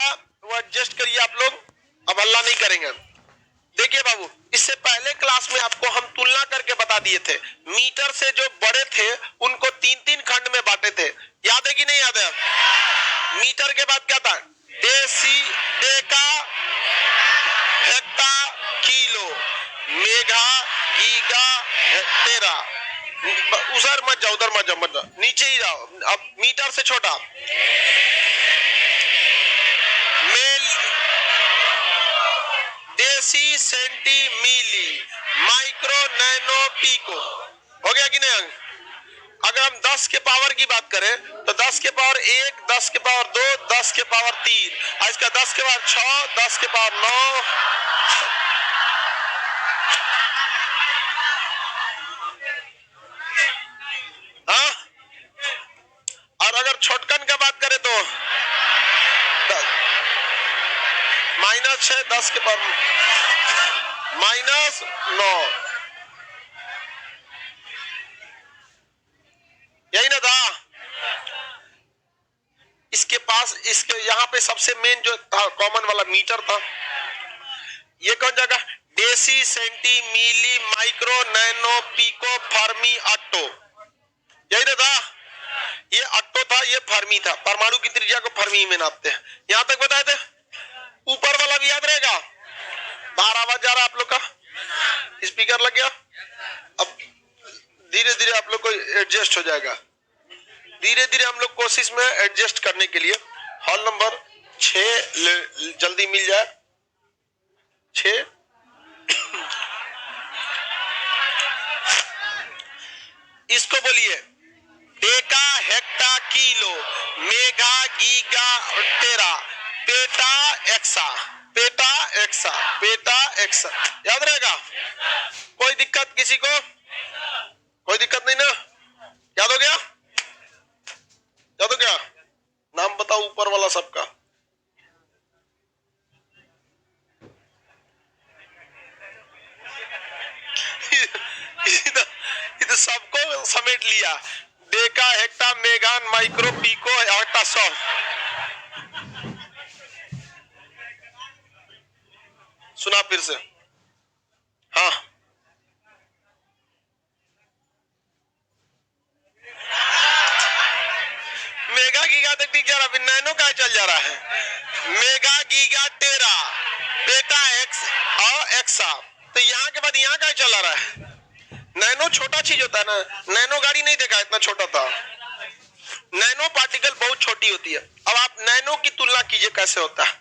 वो एडजस्ट करिए आप लोग, अब हल्ला नहीं करेंगे। देखिए बाबू, इससे पहले क्लास में आपको हम तुलना करके बता दिए थे, मीटर से जो बड़े थे उनको तीन तीन खंड में बांटे थे, याद है कि नहीं याद है? मीटर के बाद क्या था? Deci, deca, hecto, kilo, mega, giga, tera. उधर मत जाओ, उधर मत जाओ, मत जाओ, नीचे ही जाओ। अब मीटर से छोटा डेसी, सेंटी, मिली, माइक्रो, नैनो, पीको। हो गया कि नहीं? अगर हम 10 के पावर की बात करें तो 10 के पावर 1, 10 के पावर 2, 10 के पावर 3, इसका 10 के पावर 6, 10 के पावर 9। हाँ, और अगर छोटकन का बात करें तो -6, 10 के पावर -9। यही ना था? इसके पास, इसके यहाँ पे सबसे मेन जो था कॉमन वाला मीटर था। ये कौन जगह? डेसी, सेंटी, मिली, माइक्रो, नैनो, पीको, फर्मी, अट्टो। यही ना था? ये अट्टो था, ये फर्मी था। परमाणु की त्रिज्या को फर्मी में नापते हैं। यहां तक बताए थे। ऊपर वाला भी याद रहेगा? बाहर आवाज जा रहा है आप लोग का? स्पीकर लग गया? अब धीरे धीरे आप लोग को एडजस्ट हो जाएगा। धीरे धीरे हम लोग कोशिश में एडजस्ट करने के लिए हॉल नंबर 6 जल्दी मिल जाए। 6 इसको बोलिए deca, hecto, kilo, mega, giga, tera, peta, exa, peta, exa, peta, exa. याद रहेगा? कोई दिक्कत किसी को? कोई दिक्कत नहीं ना? याद हो गया? याद हो गया? नाम बताओ ऊपर वाला सबका। इधर सबको समेट लिया। डेका, हेक्टा, मेगान, माइक्रो, पीको, आटा, 100। सुना फिर से? हाँ, मेगा गीगा तक ठीक जा रहा, फिर नैनो का चल जा रहा है। Mega, giga, tera, PETA, x और एक्सा। तो यहाँ के बाद यहाँ का चला रहा है। नैनो छोटा चीज होता है ना, नैनो गाड़ी नहीं देखा, इतना छोटा था। नैनो पार्टिकल बहुत छोटी होती है। अब आप नैनो की तुलना कीजिए कैसे होता है।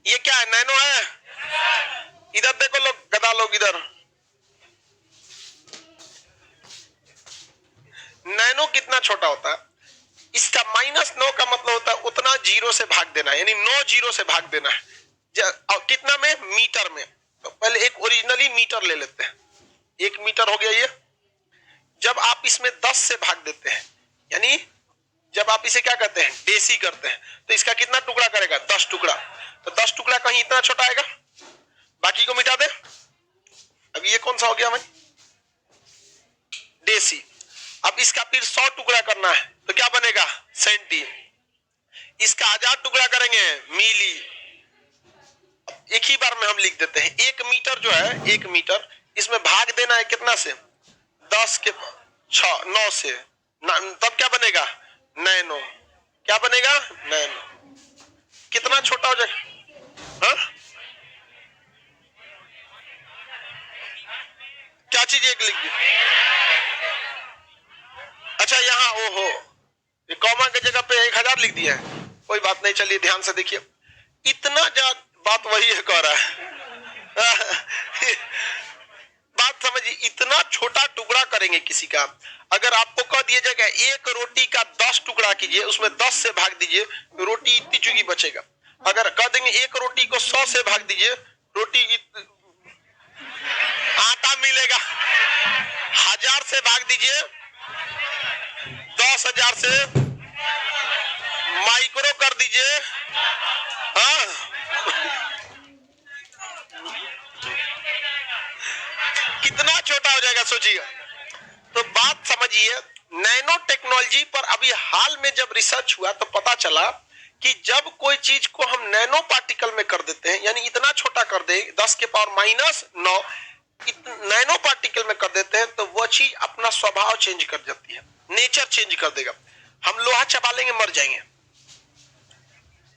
ये क्या है? नैनो है। इधर देखो लोग, गधा लोग इधर। नैनो कितना छोटा होता है? इसका -9 का मतलब होता है उतना जीरो से भाग देना, यानी 9 जीरो से भाग देना है। कितना में? मीटर में। तो पहले एक ओरिजिनली मीटर ले लेते हैं। 1 मीटर हो गया ये। जब आप इसमें 10 से भाग देते हैं, यानी जब आप इसे क्या करते हैं? डेसी करते हैं, तो इसका कितना टुकड़ा करेगा? 10 टुकड़ा। तो 10 टुकड़ा कहीं इतना छोटा आएगा, बाकी को मिटा दे। अब ये कौन सा हो गया भाई? डेसी। अब इसका फिर 100 टुकड़ा करना है, तो क्या बनेगा? सेंटी। इसका 1000 टुकड़ा करेंगे, मिली। एक ही बार में हम लिख देते हैं। 1 मीटर जो है, 1 मीटर, इसमें भाग देना है कितना से? 10 के 6, 9 से। तब क्या बनेगा? नैनो। क्या बनेगा? नैनो। कितना छोटा हो जाएगा? हाँ? क्या चीज एक लिख दी? अच्छा, यहाँ ओहो, ये कॉमा की जगह पे 1000 लिख दिया है। कोई बात नहीं, चलिए ध्यान से देखिए। इतना बात वही है कह रहा है। बात समझिए, इतना छोटा टुकड़ा करेंगे किसी का। अगर आपको कह दिया जाएगा 1 रोटी का 10 टुकड़ा कीजिए, उसमें 10 से भाग दीजिए, रोटी इतनी चुकी बचेगा। अगर कह देंगे 1 रोटी को 100 से भाग दीजिए, रोटी आटा मिलेगा। 1000 से भाग दीजिए, 10,000 से माइक्रो कर दीजिए। हाँ, कितना छोटा हो जाएगा सोचिए। तो बात समझिए, नैनो टेक्नोलॉजी पर अभी हाल में जब रिसर्च हुआ तो पता चला कि जब कोई चीज को हम नैनो पार्टिकल में कर देते हैं, यानी इतना छोटा कर दे 10 के पावर -9 नैनो पार्टिकल में कर देते हैं, तो वह चीज अपना स्वभाव चेंज कर जाती है, नेचर चेंज कर देगा। हम लोहा चबा लेंगे, मर जाएंगे,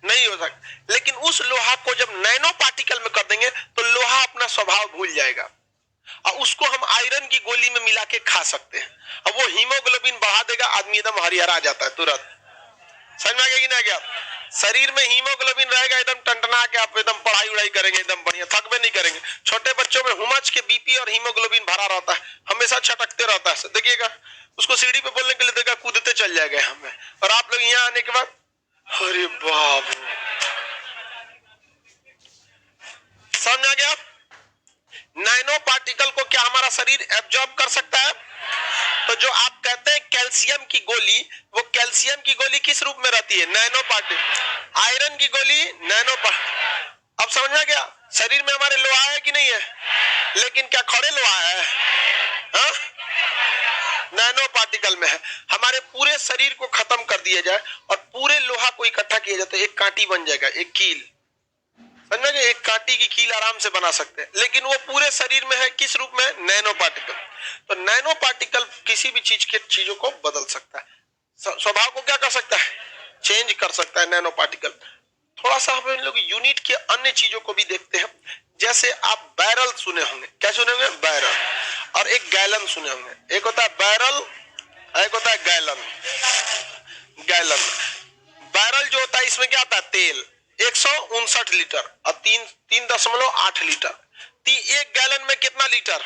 नहीं हो सकता। लेकिन उस लोहा को जब नैनो पार्टिकल में कर देंगे तो लोहा अपना स्वभाव भूल जाएगा और उसको हम आयरन की गोली में मिला के खा सकते हैं। अब वो हीमोग्लोबिन बढ़ा देगा, आदमी एकदम हरिहरा जाता है तुरंत। समझ में आ गया कि नहीं गया? शरीर में हीमोग्लोबिन रहेगा, एकदम टंटना के आप एकदम पढ़ाई उड़ाई करेंगे, एकदम बढ़िया, थकबे नहीं करेंगे। छोटे बच्चों में हुमच के बीपी और हीमोग्लोबिन भरा रहता है, हमेशा छटकते रहता है, देखिएगा। उसको सीढ़ी पे बोलने के लिए देगा, कूदते चल जाएगा हमें। और आप लोग यहाँ आने के बाद, अरे बाप, समझ आ गया? नैनो पार्टिकल को क्या हमारा शरीर एब्जॉर्ब कर सकता है? तो जो आप कहते हैं कैल्शियम की गोली, वो कैल्शियम की गोली किस रूप में रहती है? Nano particle. आयरन की गोली नैनो अब समझ में गया? शरीर में हमारे लोहा है कि नहीं है? लेकिन क्या खड़े लोहा है? हा? नैनो पार्टिकल में है। हमारे पूरे शरीर को खत्म कर दिया जाए और पूरे लोहा को इकट्ठा किया जाए तो एक कांटी बन जाएगा, एक कील। समझ में? एक कांटी की कील आराम से बना सकते हैं, लेकिन वो पूरे शरीर में है, किस रूप में? Nano particle. तो नैनो पार्टिकल किसी भी चीज के चीजों को बदल सकता है, स्वभाव को क्या कर सकता है? चेंज कर सकता है नैनो पार्टिकल। थोड़ा सा हम लोग यूनिट के अन्य चीजों को भी देखते हैं। जैसे आप बैरल सुने होंगे, क्या सुने होंगे? बैरल। और एक गैलन सुने होंगे। एक होता है बैरल, एक होता है गैलन। गैलन, बैरल जो होता है इसमें क्या आता है? तेल 159 लीटर और 3.8 लीटर। एक गैलन में कितना लीटर?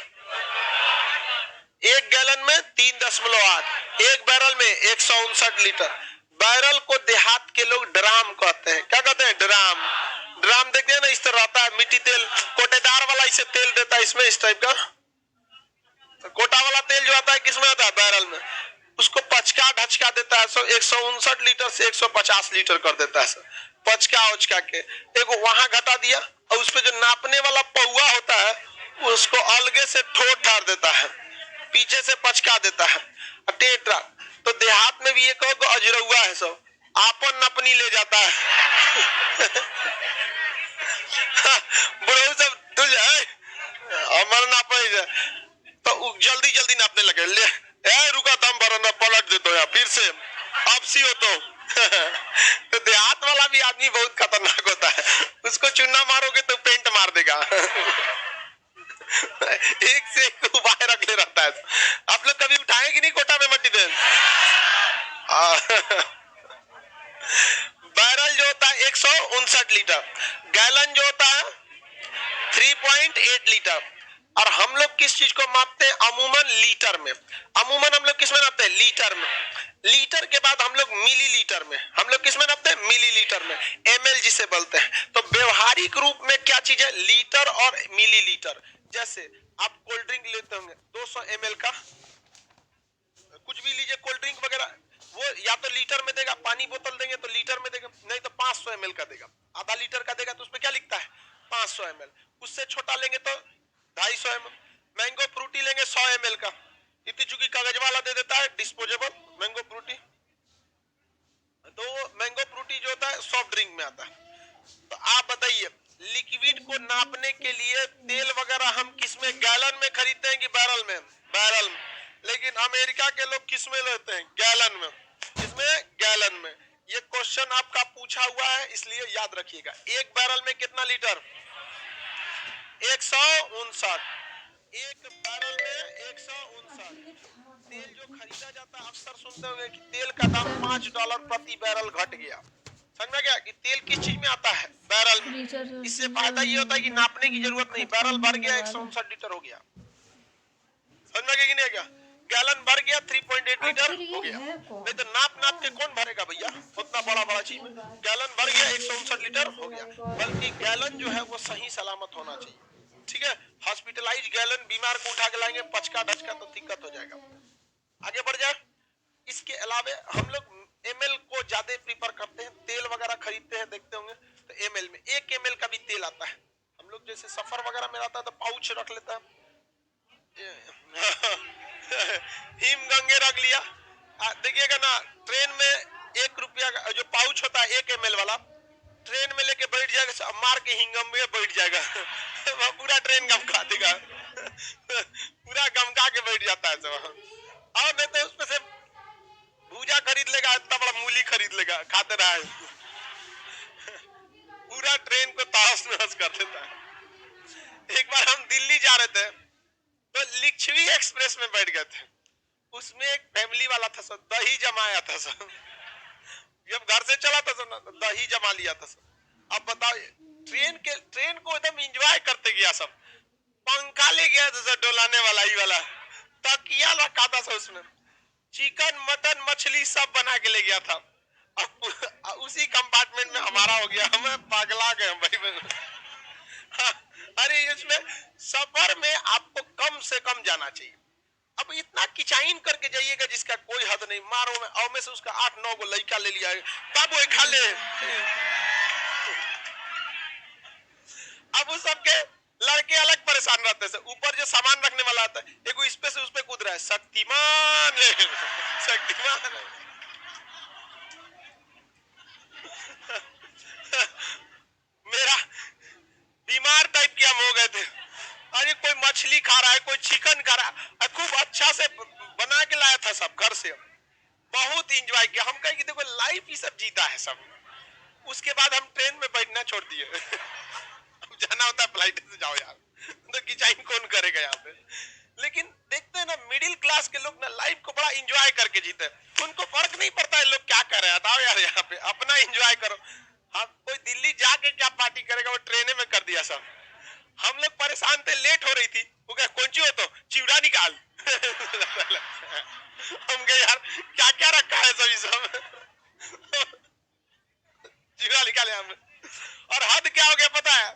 एक गैलन में 3.8। एक बैरल में 159 लीटर। बैरल को देहात के लोग ड्राम कहते हैं। क्या कहते हैं? ड्राम। ड्राम देखते हैं ना, इस तरह आता है, मिट्टी तेल, कोटेदार वाला इसे तेल देता है इसमें, इस टाइप का। कोटा वाला तेल जो आता है किसमें आता है? बैरल में। उसको पचका ढचका देता है, 159 लीटर से 150 लीटर कर देता है, पचका उचका के। एक वहां घटा दिया और उसपे जो नापने वाला पौआ होता है उसको अलगे से ठोक ठार देता है, पीछे से पचका देता है, टेट्रा। तो देहात में भी एक अजरौआ है, सब आपन नपनी ले जाता है। बुढ़ऊ सब तुझ हमारा नापा, तो जल्दी जल्दी नापने लगे, ले रुका दम भरो ना, पलट देते हो फिर से, अब सी हो तो देहात वाला भी आदमी बहुत खतरनाक होता है, उसको चुन्ना मारोगे तो पेंट मार देगा। एक से एक उपाय रख ले रहता है। आप लोग कभी उठाए कि नहीं कोटा में मट्टी तेल? बैरल जो होता है 159 लीटर, गैलन जो होता है 3.8 लीटर। और हम लोग किस चीज को मापते हैं? अमूमन लीटर में। अमूमन हम लोग किस में नापते हैं? लीटर में। लीटर के बाद हम लोग मिलीलीटर में। हम लोग किस में नापते हैं? मिलीलीटर में, एमएल जिसे बोलते हैं। तो व्यवहारिक रूप में क्या चीज है? लीटर और मिलीलीटर। जैसे आप कोल्ड ड्रिंक लेते होंगे 200 ml का, कुछ भी लीजिए कोल्ड ड्रिंक वगैरह, वो या तो लीटर में देगा, पानी बोतल देंगे तो लीटर में देगा, नहीं तो 500 ml का देगा। आधा लीटर का देगा तो उसमें क्या लिखता है? 500 ml। उससे छोटा लेंगे तो 250 ml। मैंगो फ्रूटी लेंगे 100 ml का, इतनी चूंकि कागज वाला दे देता है, डिस्पोजेबल मैंगो फ्रूटी। तो मैंगो फ्रूटी जो होता है सॉफ्ट ड्रिंक में आता है। तो आप बताइए, लिक्विड को नापने के लिए तेल वगैरह हम किस में? गैलन में खरीदते हैं कि बैरल में? बैरल में। लेकिन अमेरिका के लोग किस में लेते हैं? गैलन में। किसमें? गैलन में। ये क्वेश्चन आपका पूछा हुआ है, इसलिए याद रखिएगा। एक बैरल में कितना लीटर? 159। एक बैरल में 159। तेल जो खरीदा जाता है, अक्सर सुनते होंगे कि तेल का दाम $5 प्रति बैरल घट गया। समझ में गया कि तेल किस चीज में आता है? बैरल में। इससे फायदा ये होता है कि नापने की जरूरत नहीं, बैरल भर गया 159 लीटर हो गया। समझ में गया कि नहीं गया? गैलन भर गया 3.8 लीटर हो गया। नहीं तो नाप नाप के कौन भरेगा भैया उतना बड़ा बड़ा चीज में? गैलन भर गया 159 लीटर हो गया। बल्कि गैलन जो है वो सही सलामत होना चाहिए, ठीक है? हॉस्पिटलाइज गैलन, बीमार को उठा के लाएंगे पचका ढचका तो दिक्कत हो जाएगा। आगे बढ़ जाए। इसके अलावा हम लोग एमएल को ज्यादा प्रीफर करते हैं, तेल वगैरह खरीदते हैं, देखते होंगे तो एमएल में। 1 ml का भी तेल आता है। हम लोग जैसे सफर वगैरह में रहता है तो पाउच रख लेता है, हिम गंगे रख लिया। देखिएगा ना, ट्रेन में ₹1 का जो पाउच होता है 1 ml वाला, ट्रेन में लेके बैठ जाएगा, मार के हिंगम में बैठ जाएगा वह पूरा ट्रेन गमका देगा पूरा गमका के बैठ जाता है सब। और नहीं तो उसमें से भूजा खरीद लेगा, इतना बड़ा मूली खरीद लेगा, खाते रहा पूरा ट्रेन को तहस नहस कर देता है। एक बार हम दिल्ली जा रहे थे तो लिच्छवी एक्सप्रेस में बैठ गए थे, उसमें एक फैमिली वाला था सब, दही जमाया था सब, जब घर से चला था सब तो दही जमा लिया था सब। अब बताओ, ट्रेन को एकदम एंजॉय करते गया सब, पंखा ले गया था सब डोलाने वाला ही वाला, तकिया रखा था सब, उसमें चिकन मटन मछली सब बना के ले गया था। अब उसी कंपार्टमेंट में हमारा हो गया, हमें पागला गए भाई। अरे इसमें सफर में आपको कम से कम जाना चाहिए। अब इतना किचाइन करके जाइएगा जिसका कोई हद नहीं, मारो में और में से उसका 8-9 को लड़का ले लिया, बाबू खा ले। अब उस सबके लड़के अलग परेशान रहते हैं, ऊपर जो सामान रखने वाला आता है एगो इस पे से उस पे कूद रहा है, शक्तिमान शक्तिमान मेरा बीमार टाइप के हम हो गए थे। अरे कोई मछली खा रहा है, कोई चिकन खा रहा है, खूब अच्छा से बना के लाया था सब घर से, बहुत इंजॉय किया। हम कहे कि देखो लाइफ ही सब जीता है सब। उसके बाद हम ट्रेन में बैठना छोड़ दिए अब जाना होता है फ्लाइट से जाओ यार, तो किचाइन कौन करेगा यहाँ पे। लेकिन देखते हैं ना मिडिल क्लास के लोग ना लाइफ को बड़ा इंजॉय करके जीते, उनको फर्क नहीं पड़ता है लोग क्या कर रहे हैं, बताओ यार यहाँ पे अपना इंजॉय करो। हाँ, कोई दिल्ली जाके क्या पार्टी करेगा, वो ट्रेने में कर दिया सब। हम लोग परेशान थे, लेट हो रही थी, वो कहे कौन सी हो तो चिवड़ा निकाल हम कहे यार क्या क्या रखा है सभी सब चिवड़ा निकाले हमने। और हद क्या हो गया पता है,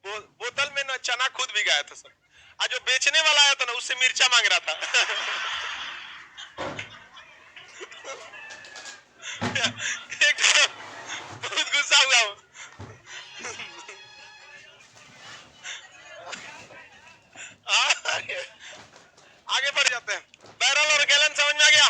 बोतल में ना चना खुद भी गया था सब, आज जो बेचने वाला आया था ना उससे मिर्चा मांग रहा था एक बहुत गुस्सा हुआ वो आगे बढ़ जाते हैं। बैरल और गैलन समझ में आ गया,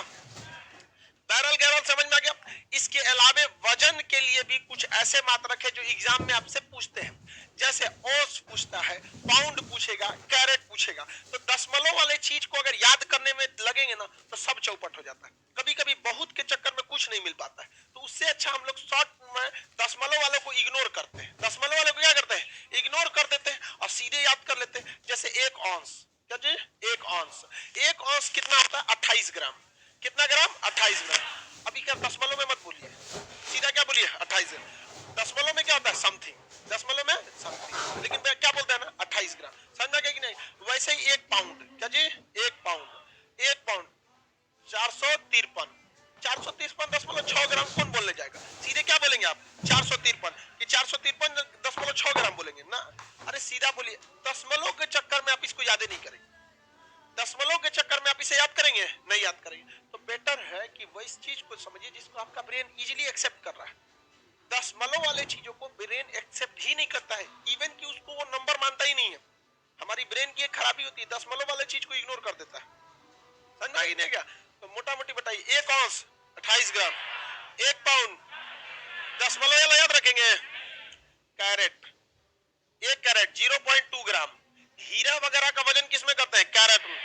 बैरल गैलन समझ में आ गया। इसके अलावे वजन के लिए भी कुछ ऐसे मात्रक है जो एग्जाम में आपसे पूछते हैं, जैसे औंस पूछता है, पाउंड पूछेगा, कैरेट पूछेगा। तो दशमलव वाले चीज को अगर याद करने में लगेंगे ना तो सब चौपट हो जाता है। कभी कभी बहुत के चक्कर में कुछ नहीं मिल पाता है, तो उससे अच्छा हम लोग शॉर्ट में दशमलव वालों को इग्नोर करते हैं। दशमलव वालों को क्या करते हैं, इग्नोर कर देते हैं और सीधे याद कर लेते हैं। जैसे एक औंस, क्या जी, एक औंस, एक औंस कितना होता है 28 ग्राम। कितना ग्राम, 28 ग्राम। अभी क्या दशमलव में मत बोलिए, सीधा क्या बोलिए 28। दशमलव में क्या होता है समथिंग, दशमलव में समथिंग, लेकिन क्या बोलते हैं ना 28 ग्राम। समझ में गया कि नहीं। वैसे ही एक पाउंड, क्या जी, एक पाउंड, एक पाउंड 453, 453.6 ग्राम कौन बोलने जाएगा, सीधे क्या बोलेंगे आप 453 कि 453.6 ग्राम बोलेंगे ना। अरे सीधा बोलिए, दशमलव के चक्कर में आप इसको याद नहीं करेंगे, दशमलव के चक्कर में आप इसे याद करेंगे, नहीं याद करेंगे। तो बेटर है कि वैसी चीज को समझिए जिसको आपका ब्रेन इजीली एक्सेप्ट कर रहा है। दशमलव वाले चीजों को ब्रेन एक्सेप्ट ही नहीं करता है, इवन कि उसको वो नंबर मानता ही नहीं है। हमारी ब्रेन की एक खराबी होती है, दशमलव वाले चीज को इग्नोर कर देता है। समझा ही नहीं क्या। तो मोटा मोटी बताइए, एक औंस 28 ग्राम, एक पाउंड दशमलव याद रखेंगे, कैरेट, एक कैरेट 0.2 ग्राम। हीरा वगैरह का वजन किसमें करते हैं, कैरेट में।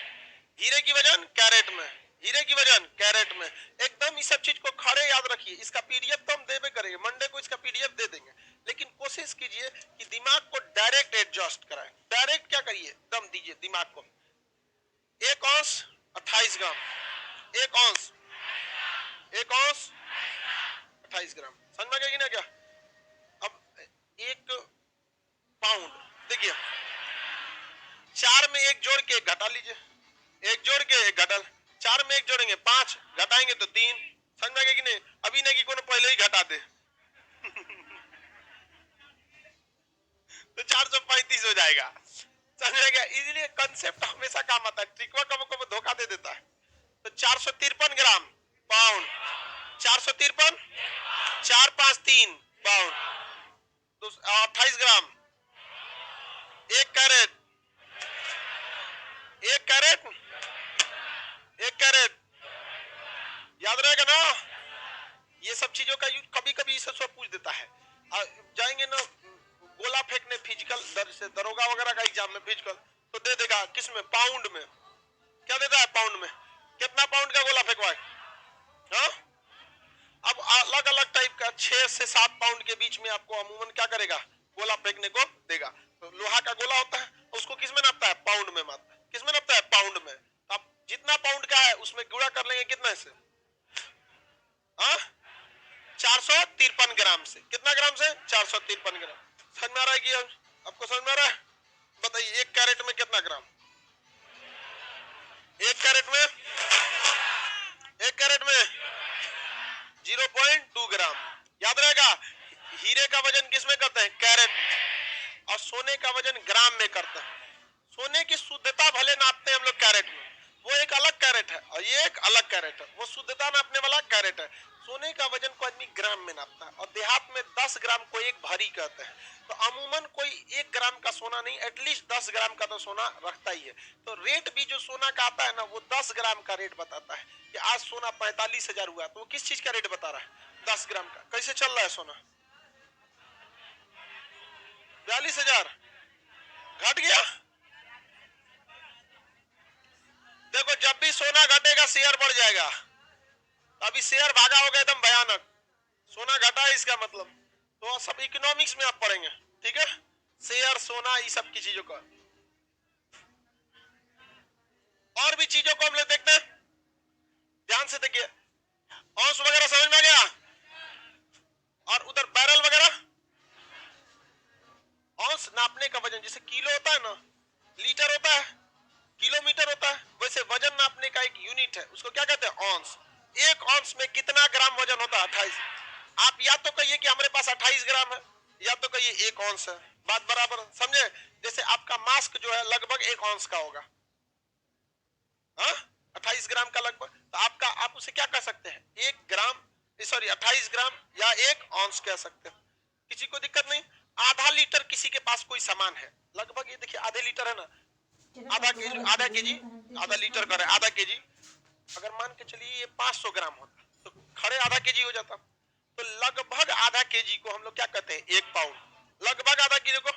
हीरे की वजन कैरेट में, हीरे की वजन कैरेट में। एकदम इस सब चीज को खड़े याद रखिए। इसका पीडीएफ तो हम देवे करेंगे, मंडे को इसका पीडीएफ दे देंगे, लेकिन कोशिश कीजिए कि दिमाग को डायरेक्ट एडजस्ट कराएं। डायरेक्ट क्या करिए, दम दीजिए दिमाग को। एक औंस 28 ग्राम, एक औंस, एक औंस 28 ग्राम। समझ में गया कि ना क्या। अब एक पाउंड देखिए, 4 में एक जोड़ के घटा लीजिए, एक जोड़ के एक घटा, 4 में एक जोड़ेंगे 5, घटाएंगे तो 3। समझ में गया कि नहीं। अभी नहीं कि कोनो पहले ही घटा दे तो 435 हो जाएगा। समझ में गया। इसलिए कंसेप्ट हमेशा काम आता है, ट्रिकवा कब धोखा दे देता है। तो 453 ग्राम पाउंड, 453, 453 पाउंड, 28 ग्राम, एक कैरेट, एक कैरेट, एक कैरेट, याद रहेगा ना, ये सब चीजों का यूज कभी कभी इसे सब पूछ देता है। जाएंगे ना गोला फेंकने फिजिकल से दरोगा वगैरह का एग्जाम में फिजिकल, तो दे देगा किस में, पाउंड में। क्या देता है पाउंड में, कितना पाउंड का गोला फेंकवाए। हाँ, अब अलग अलग टाइप का 6 से 7 पाउंड के बीच में आपको अमूमन क्या करेगा, गोला फेंकने को देगा। तो लोहा का गोला होता है, उसको किस में नापता है, पाउंड में मापता है। किस में नापता है, पाउंड में। अब जितना पाउंड का है उसमें गुणा कर लेंगे कितना से, 453 ग्राम से। कितना ग्राम से, 453 ग्राम। समझ में आ रहा है कि आपको समझ में आ रहा है? बताइए 1 कैरेट में कितना ग्राम, 1 कैरेट में, 1 कैरेट में 0.2 ग्राम। याद रहेगा, हीरे का वजन किस में करते हैं, कैरेट में, और सोने का वजन ग्राम में करते हैं। सोने की शुद्धता भले नापते हैं हम लोग कैरेट में, वो एक अलग कैरेट है और ये एक अलग कैरेट है, वो शुद्धता नापने वाला कैरेट है। सोने का वजन को आदमी ग्राम में नापता है, और देहात में 10 ग्राम को एक भरी कहते हैं। तो अमूमन कोई 1 ग्राम का सोना नहीं, एटलीस्ट 10 ग्राम का तो सोना रखता ही है। तो रेट भी जो सोना का आता है ना, वो 10 ग्राम का रेट बताता है कि आज सोना 45,000 हुआ, तो वो किस चीज का रेट बता रहा है, 10 ग्राम का। कैसे चल रहा है सोना, 42,000 घट गया। देखो जब भी सोना घटेगा शेयर बढ़ जाएगा, अभी शेयर भागा होगा एकदम भयानक, सोना घटा है इसका मतलब। तो सब इकोनॉमिक्स में आप पढ़ेंगे, ठीक है, शेयर सोना ये सब की चीजों का। और भी चीजों को हम लोग देखते हैं, ध्यान से देखिए। औंस वगैरह समझ में आ गया, और उधर बैरल वगैरह। औंस नापने का वजन, जैसे किलो होता है ना, लीटर होता है, किलोमीटर होता है, वैसे वजन नापने का एक यूनिट है, उसको क्या कहते हैं, औंस। 1 औंस में कितना ग्राम वजन होता है, 28। आप या तो कहिए कि हमारे पास 28 ग्राम है, या तो कहिए 1 औंस है, बात बराबर, समझे। जैसे आपका मास्क जो है लगभग 1 औंस का होगा, हाँ, 28 ग्राम का लगभग। तो आपका, आप उसे क्या कह सकते हैं, 1 ग्राम, सॉरी 28 ग्राम या 1 औंस कह सकते हैं, किसी को दिक्कत नहीं। आधा लीटर किसी के पास कोई सामान है, लगभग ये देखिए आधे लीटर है ना, आधा केजी, आधा लीटर का है, आधा केजी। अगर मान के चलिए ये 500 ग्राम होता तो खड़े आधा केजी हो जाता। तो लगभग आधा केजी को हम लोग क्या कहते हैं, 1 पाउंड। लगभग आधा किलो को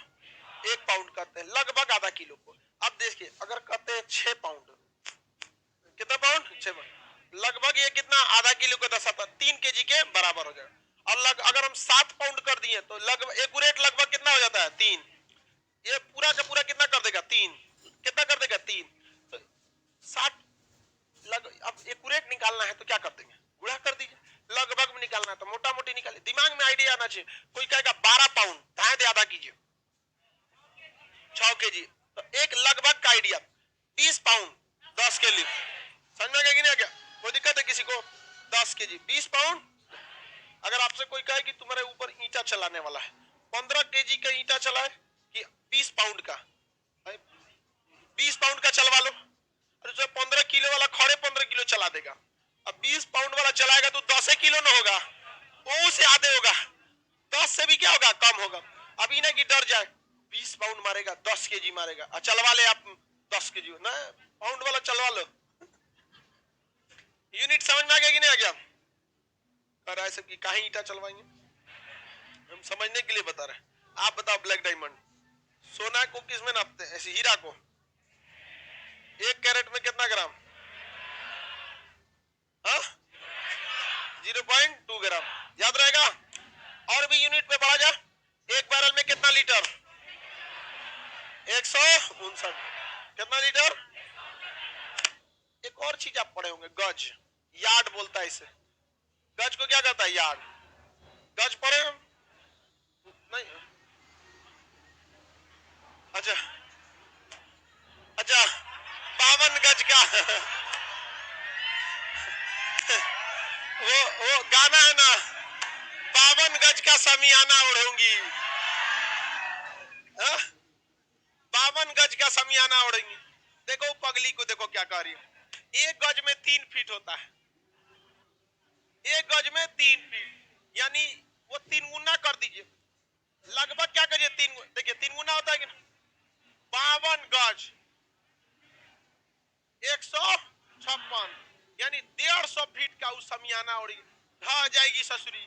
1 पाउंड कहते हैं, लगभग आधा किलो को। अब देखिए अगर कहते हैं 6 पाउंड, कितना पाउंड, 6 पाउंड, लगभग ये कितना, आधा किलो को 10 आता, 3 केजी के बराबर हो जाएगा। और अगर हम 7 पाउंड कर दिए तो लगभग एक्यूरेट लगभग कितना हो जाता है, 3। ये पूरा का पूरा कितना कर देगा, 3। कितना कर देगा, 3। तो 60 अब एक्यूरेट निकालना है तो क्या कर देंगे, गुणा कर दीजिए। लगभग में निकालना है तो मोटा मोटी निकालिए, दिमाग में आइडिया आना चाहिए। कोई कहेगा 12 पाउंड, दाएं दे आधा कीजिए, 6 केजी। तो एक लगभग का आइडिया, 20 पाउंड 10 के लिए, समझ में आ गया कि नहीं आ गया, कोई दिक्कत है किसी को, 10 केजी 20 पाउंड। अगर आपसे कोई कहे कि तुम्हारे ऊपर ईंटा चलाने वाला है, 15 केजी का ईंटा चलाए कि 20 पाउंड का, 20 पाउंड का चलवा लो, और जो 15 किलो वाला खड़े 15 किलो चला देगा। अब 20 पाउंड वाला चलाएगा तो 10 किलो ना होगा, वो उससे आधे होगा, 10 से भी क्या होगा, कम होगा। अभी ना कि डर जाए, 20 पाउंड मारेगा, 10 केजी मारेगा, और चलवा ले आप 10 केजी ना, पाउंड वाला चलवा लो। यूनिट समझ में आ गया कि नहीं आ गया, कर रहा है सब की काहे ईंटा चलवाएंगे, हम समझने के लिए बता रहे हैं। आप बताओ ब्लैक डायमंड, सोना को किस में नापते हैं, ऐसे हीरा को 1 कैरेट में कितना ग्राम, हाँ 0.2 ग्राम, याद रहेगा। और भी यूनिट पे बढ़ा जा, 1 बैरल में कितना लीटर, 159, कितना लीटर। एक और चीज आप पढ़े होंगे, गज, यार्ड बोलता है इसे, गज को क्या कहता है, यार्ड। गज पढ़े नहीं, अच्छा अच्छा, 52 गज का वो गाना है ना, 52 गज का समियाना ओढ़ूंगी, 52 गज का समियाना ओढ़ेंगी। देखो पगली को देखो क्या कह रही है, 1 गज में 3 फीट होता है, 1 गज में 3 फीट, यानी वो 3 गुना कर दीजिए, लगभग क्या करिए, 3, देखिए 3 गुना होता है कि 52 गज 156, यानी 150 फीट का उस समियाना ओढ़ी। ढह जाएगी ससुरी।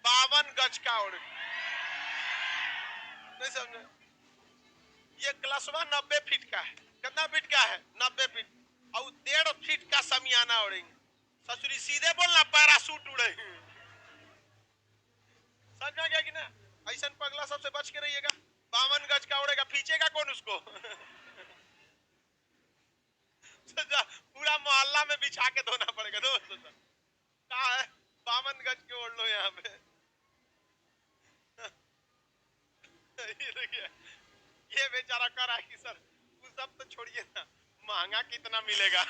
52 गज का ओढ़, नहीं समझे? ये क्लासवा 90 फीट का है। कितना फीट का है? 90 फीट। और 1.5 फीट का समियाना ओढ़ेंगे ससुरी। सीधे बोलना, पैरासूट उड़ेंगे। समझ में गया कि ना? ऐसा पगला सबसे बच के रहिएगा। 52 गज का उड़ेगा, खींचेगा कौन उसको? पूरा मोहल्ला में बिछा के धोना पड़ेगा। दोस्त कहा है 52 गज के ओढ़ लो यहाँ पे। ये देखिए, ये बेचारा कर रहा है कि सर वो सब तो छोड़िए ना, महंगा कितना मिलेगा?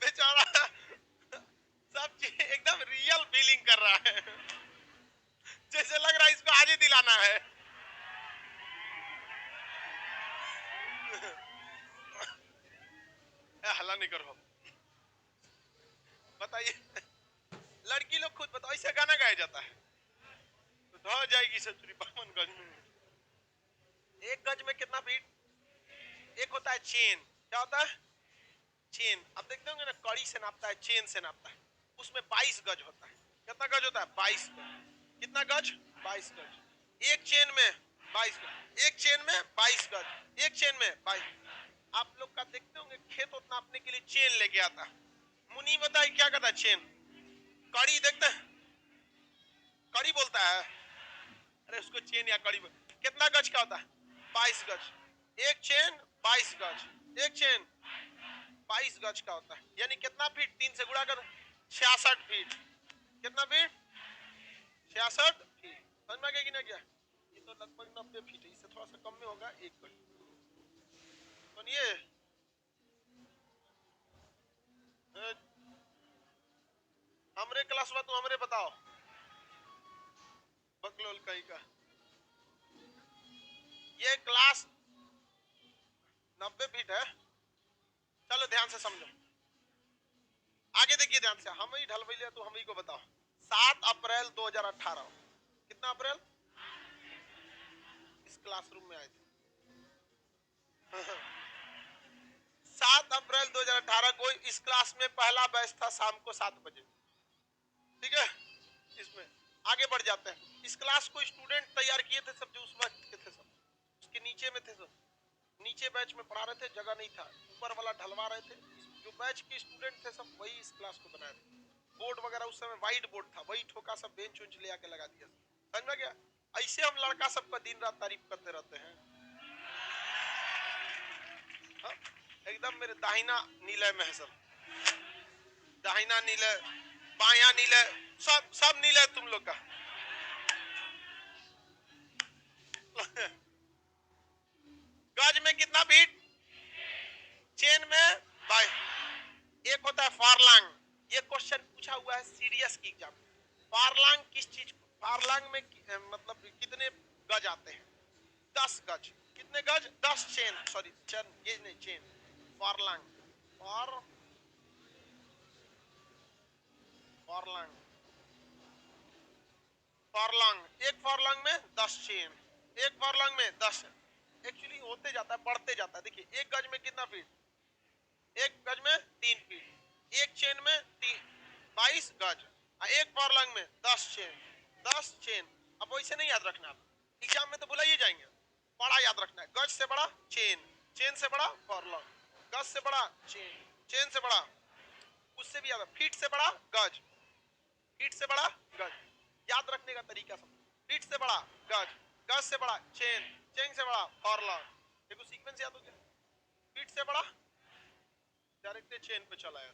बेचारा सब चीज एकदम रियल फीलिंग कर रहा है, जैसे लग रहा है इसको आज ही दिलाना है। हल्ला नहीं करो, बताइए। लड़की लोग खुद बताओ, ऐसे गाना गाया जाता है तो ढह जाएगी ससुरी 52 गज में। एक गज में कितना फीट? एक होता है चेन। क्या होता है? चेन। अब देखते होंगे ना, कड़ी से नापता है, चेन से नापता है, उसमें 22 गज होता है। कितना गज होता है? 22 गज। कितना गज? 22 गज। एक चेन में 22 गज, एक चेन में 22 गज, एक चेन में 22। आप लोग का देखते होंगे खेत उतना नापने के लिए चेन लेके आता। मुनि बताइए क्या कहता है? चेन। कड़ी देखते हैं, कड़ी बोलता है। अरे उसको चेन या कड़ी। कितना गज का होता है? 22 गज। एक चेन 22 गज, एक चेन 22 गज का होता है। यानी कितना फीट? 3 से गुणा करो, 66 फीट। कितना फीट? 66 फीट। समझ में आ गया कि ना? क्या ये तो लगभग 90 फीट है, इससे थोड़ा सा कम में होगा एक गज। सुनिए, हमरे क्लास में तो हमरे बताओ, बकलोल कहीं का। ये क्लास 90 फीट है। चलो ध्यान से समझो, आगे देखिए ध्यान से। हम ही ढलबैले तो हम ही को बताओ। 7 अप्रैल 2018, कितना अप्रैल? इस क्लासरूम में आए थे। 7 अप्रैल 2018 को इस क्लास में पहला बैच था, शाम को 7 बजे। ठीक है, इसमें आगे बढ़ जाते हैं। इस क्लास को स्टूडेंट तैयार किए थे सब, जो उस वक्त के थे सब, उसके नीचे में थे सब। नीचे बैच में पढ़ा रहे थे, जगह नहीं था, ऊपर वाला ढलवा रहे थे। जो बैच के स्टूडेंट थे सब, वही इस क्लास को बनाए थे। बोर्ड वगैरह उस समय वाइट बोर्ड था, वही ठोका सब, बेंच उंच ले आके लगा दिया। समझ में गया? ऐसे हम लड़का सबका दिन रात तारीफ करते रहते हैं। हाँ? एकदम मेरे दाहिना नीले में है सब, दाहिना नीले, बाया नीले, सब सब नीले तुम लोग का। गज में कितना फीट? चेन में बाय। एक होता है फारलांग। ये क्वेश्चन पूछा हुआ है सीडीएस की एग्जाम। फारलांग किस चीज को? फारलांग में मतलब कितने गज आते हैं? 10 गज। कितने गज? 10 चेन, सॉरी चेन, ये नहीं चेन, फारलांग। फारलांग, फारलांग। एक फारलांग में 10 चेन, एक फारलांग में 10। एक्चुअली होते जाता है, बढ़ते जाता है। देखिए एक गज में कितना फीट? एक गज में 3 फीट। एक चेन में 22 गज। एक फारलांग में 10 चेन, 10 चेन। अब वैसे नहीं याद रखना, आप एग्जाम में तो बुलाइए जाएंगे। बड़ा याद रखना है, गज से बड़ा चेन, चेन से बड़ा फारलांग, गज से बड़ा चेन, चेन से बड़ा, उससे भी याद, फीट से बड़ा गज, फीट से बड़ा गज। याद रखने का तरीका सब, फीट से बड़ा गज, गज से बड़ा चेन, चेन से बड़ा फारलांग। देखो सीक्वेंस याद हो गया। फीट से बड़ा डायरेक्ट चेन पे चला है,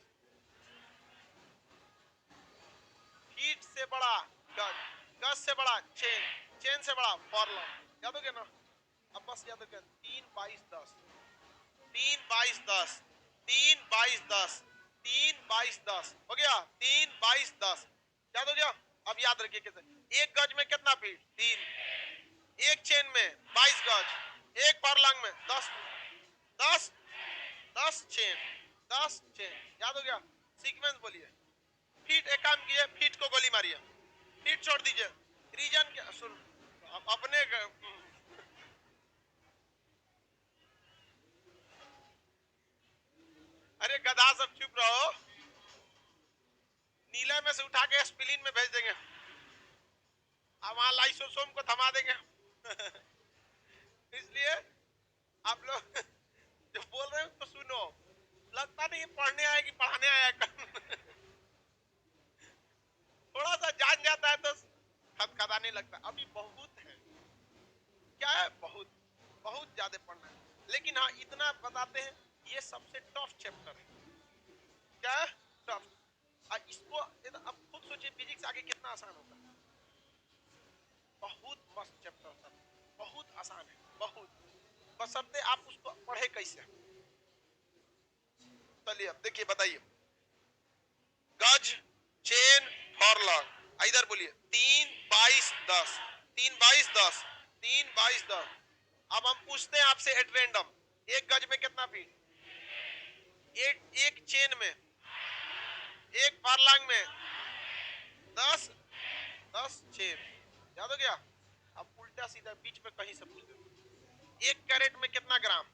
फीट से बड़ा गज, गज से बड़ा चेन, चेन से बड़ा फारलांग। याद हो गया ना? अब बस याद हो गया। 3 22 10, 3 22 10, 3 22 10, 3 22 10 हो गया। 3 22 10 याद हो गया। अब याद रखिए कैसे। एक गज में कितना फीट? 3। एक चेन में 22 गज, एक फारलांग में 10, 10 10 चेन, 10 चेन। याद हो गया? सीक्वेंस बोलिए। फीट, एक काम कीजिए, फीट को गोली मारिए, फीट छोड़ दीजिए। रीजन क्या? सुन अपने अरे गधा सब चुप रहो, नीला में से उठा के एस्पिरिन में भेज देंगे, अब वहां लाइसोसोम को थमा देंगे। इसलिए आप लोग जो बोल रहे हो तो सुनो, लगता नहीं पढ़ने आया कि पढ़ाने आया कर। थोड़ा सा जान जाता है तो खदखदाने लगता है। अभी बहुत है, क्या है, बहुत बहुत ज्यादा पढ़ना है। लेकिन हाँ इतना बताते हैं, ये सबसे टफ चैप्टर है। क्या है? टफ। इसको अब खुद सोचिए फिजिक्स आगे कितना आसान होगा। बहुत मस्त चैप्टर था, बहुत आसान है, बहुत, बशर्ते आप उसको पढ़े कैसे। चलिए अब देखिए, बताइए, गज, चेन, फॉरलॉन्ग, इधर बोलिए 3 22 10, 3 22 10, 3 22 10। अब हम पूछते हैं आपसे एट रैंडम, एक गज में कितना फीट, एक चेन में, एक फॉरलॉन्ग में 10 10 चेन, याद हो गया। अब उल्टा सीधा बीच में कहीं से पूछ दे, एक कैरेट में कितना ग्राम,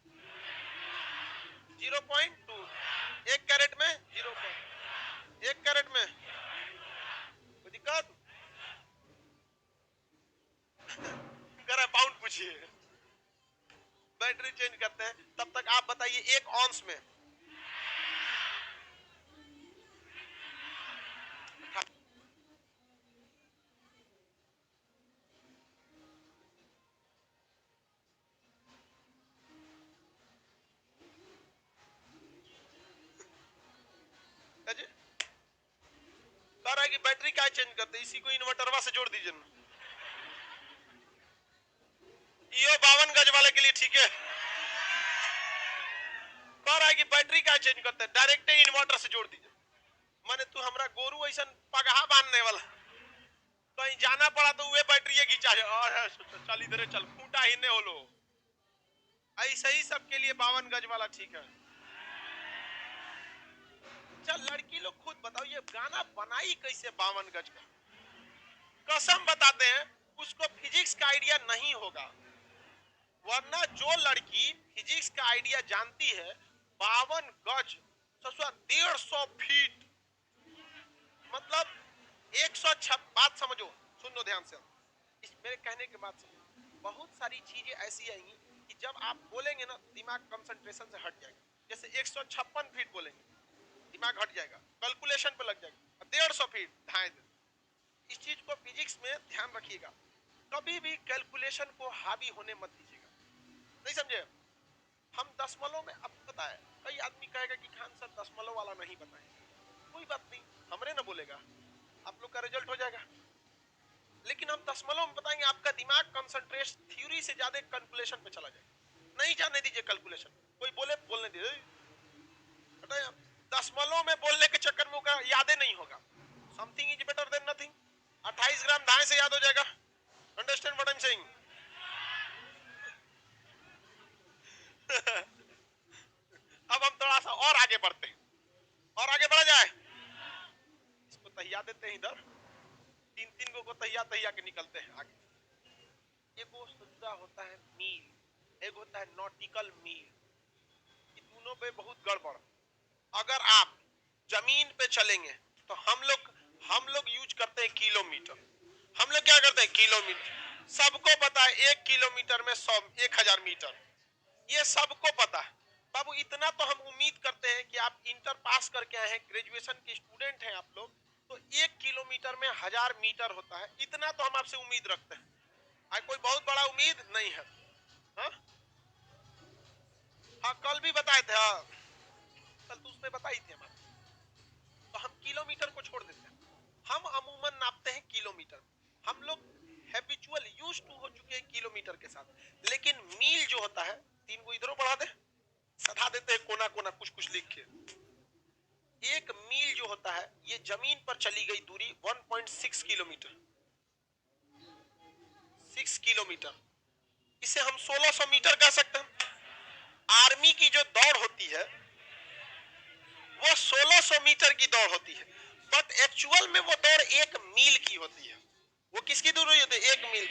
0.2, एक कैरेट में 0, एक कैरेट में कोई दिक्कत, पाउंड पूछिए, बैटरी चेंज करते हैं। तब तक आप बताइए एक ऑन्स में, कह रहा है कि बैटरी क्या चेंज करते, इसी को इन्वर्टरवा से जोड़ दीजिए ना। यो 52 गज वाले के लिए ठीक है। कह रहा है कि बैटरी क्या चेंज करते हैं, डायरेक्ट इन्वर्टर से जोड़ दीजिए। माने तू हमरा गोरू ऐसा पगहा बांधने वाला, कहीं जाना पड़ा तो वे बैटरी घिंचा है, चल इधर चल, खूंटा हिलने हो लो। ऐसे ही सबके लिए 52 गज वाला ठीक है। चल लड़की लोग खुद बताओ, ये गाना बनाई कैसे 52 गज का? कसम बताते हैं उसको फिजिक्स का आइडिया नहीं होगा, वरना जो लड़की फिजिक्स का आइडिया जानती है, 52 गज 150 फीट, मतलब 106, बात समझो, सुनो ध्यान से, इस मेरे कहने के बाद समझो। बहुत सारी चीजें ऐसी आएंगी कि जब आप बोलेंगे ना, दिमाग कंसंट्रेशन से हट जाएगा। जैसे 156 फीट बोलेंगे, दिमाग हट जाएगा, कैलकुलेशन पे लग जाएगा। 150 फीट ढाई, इस चीज को फिजिक्स में ध्यान रखिएगा, कभी भी कैलकुलेशन को हावी होने मत दीजिएगा, नहीं समझे। हम दशमलव में, अब पता है कई आदमी कहेगा कि खान सर दशमलव वाला नहीं बताए, कोई बात नहीं, हमरे ना बोलेगा, आप लोग का रिजल्ट हो जाएगा। लेकिन हम दशमलव में बताएंगे, आपका दिमाग कंसंट्रेशन थ्योरी से ज्यादा कैलकुलेशन पे चला जाएगा। नहीं जाने दीजिए कैलकुलेशन, कोई बोले बोलने दीजिए, दशमलव में बोलने के चक्कर में यादें नहीं होगा। Something is better than nothing. 28 ग्राम धाए से याद हो जाएगा। Understand what I am saying? अब हम थोड़ा सा और आगे बढ़ते हैं, और आगे बढ़ा जाए, इसको तहिया देते हैं इधर, तीन तीन को तहिया तहिया के निकलते हैं आगे। एक दूसरा होता है मील, एक होता है नॉटिकल मील, ये दोनों पे बहुत गड़बड़। अगर आप जमीन पे चलेंगे तो हम लोग यूज करते हैं किलोमीटर, हम लोग क्या करते हैं किलोमीटर। सबको पता है 1 किलोमीटर में 1000 मीटर, ये सबको पता है। बाबू इतना तो हम उम्मीद करते हैं कि आप इंटर पास करके आए हैं, ग्रेजुएशन के स्टूडेंट हैं आप लोग, तो 1 किलोमीटर में 1000 मीटर होता है, इतना तो हम आपसे उम्मीद रखते हैं। कोई बहुत बड़ा उम्मीद नहीं है। हाँ हाँ कल भी बताए थे, हाँ कल तो उसने बताई थी हमारे। तो हम किलोमीटर को छोड़ देते हैं, हम अमूमन नापते हैं किलोमीटर। हम लोग हैबिचुअल यूज टू हो चुके हैं किलोमीटर के साथ। लेकिन मील जो होता है, 3 को इधरों बढ़ा दे, सधा देते हैं कोना कोना कुछ कुछ लिख के। एक मील जो होता है, ये जमीन पर चली गई दूरी 1.6 किलोमीटर, 6 किलोमीटर, इसे हम 1600 मीटर कह सकते हैं। आर्मी की जो दौड़ होती है वो 1600 मीटर की दौड़ होती है, बट एक्चुअल में वो दौड़ 1 मील की होती है। वो किसकी दूरी होती है? 1 मील।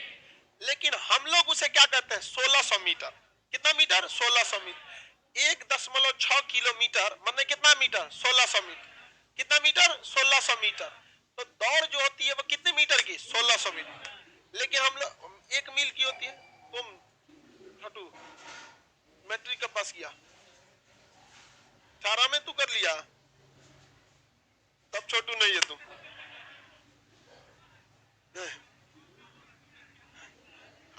लेकिन हम लोग उसे क्या कहते हैं? 1600 मीटर। कितना मीटर? 1600 मीटर। 1.6 किलोमीटर मतलब कितना मीटर? 1600 मीटर। कितना मीटर? 1600 मीटर। तो दौड़ जो होती है वो कितने मीटर की? 1600 मीटर। लेकिन हम लोग 1 मील की होती है। तुम छोटू मैट्रिक का पास किया, 18 में तू कर लिया, तब छोटू नहीं है तू।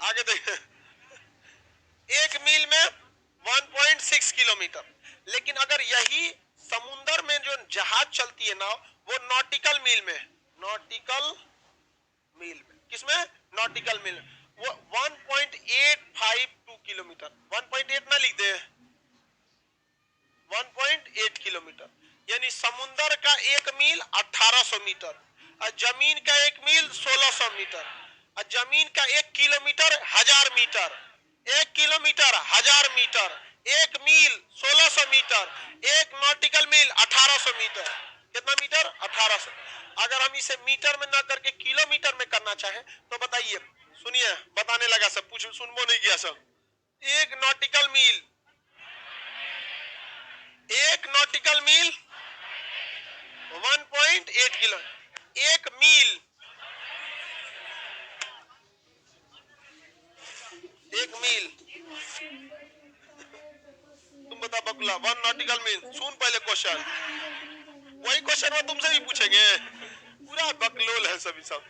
आगे देख, 1 मील में 1.6 किलोमीटर। लेकिन अगर यही समुद्र में जो जहाज चलती है नाव, वो नॉटिकल मील में, नॉटिकल मील में, किसमें? नॉटिकल मील में, वो 1.852 किलोमीटर। 1.8 ना लिख दे, 1.8 किलोमीटर। यानी समुद्र का 1 मील 1800 मीटर, और जमीन का 1 मील 1600 मीटर, और जमीन का 1 किलोमीटर 1000 मीटर। 1 किलोमीटर 1000 मीटर, 1 मील 1600 मीटर, 1 नॉटिकल मील 1800 मीटर। कितना मीटर? 1800। अगर हम इसे मीटर में ना करके किलोमीटर में करना चाहे तो बताइए। सुनिए, बताने लगा सब, पूछ सुनबो नहीं किया सब। 1 नॉटिकल मील, 1 नॉटिकल मील 1.8 किलो। 1 मील, 1 मील, तुम बता बकुला, 1 नॉटिकल मील। सुन पहले क्वेश्चन, वही क्वेश्चन वो तुमसे भी पूछेंगे। पूरा बकलोल है सभी सब,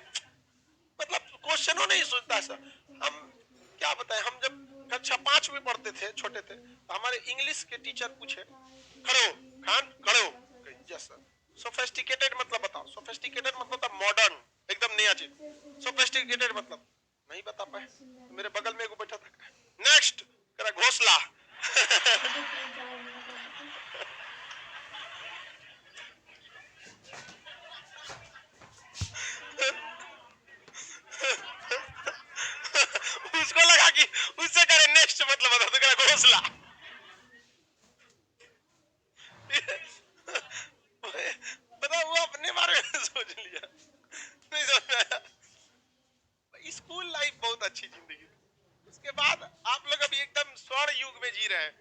मतलब क्वेश्चनों नहीं सुनता सर। हम क्या बताएं, हम जब कक्षा 5 में पढ़ते थे, छोटे थे, तो हमारे इंग्लिश के टीचर पूछे, खड़े हो खान, खड़े हो। Yes sir. सोफिस्टिकेटेड मतलब बताओ। सोफिस्टिकेटेड मतलब था मॉडर्न, एकदम नया चीज। सोफिस्टिकेटेड मतलब नहीं बता पाए, तो मेरे बगल में एगो बैठा था, नेक्स्ट करा घोसला। उसको लगा कि उससे करे नेक्स्ट मतलब बता, तो करा घोसला। पता वो अपने बारे में सोच लिया, नहीं समझ आया। स्कूल लाइफ बहुत अच्छी जिंदगी थी। उसके बाद आप लोग अभी एकदम स्वर्ण युग में जी रहे हैं।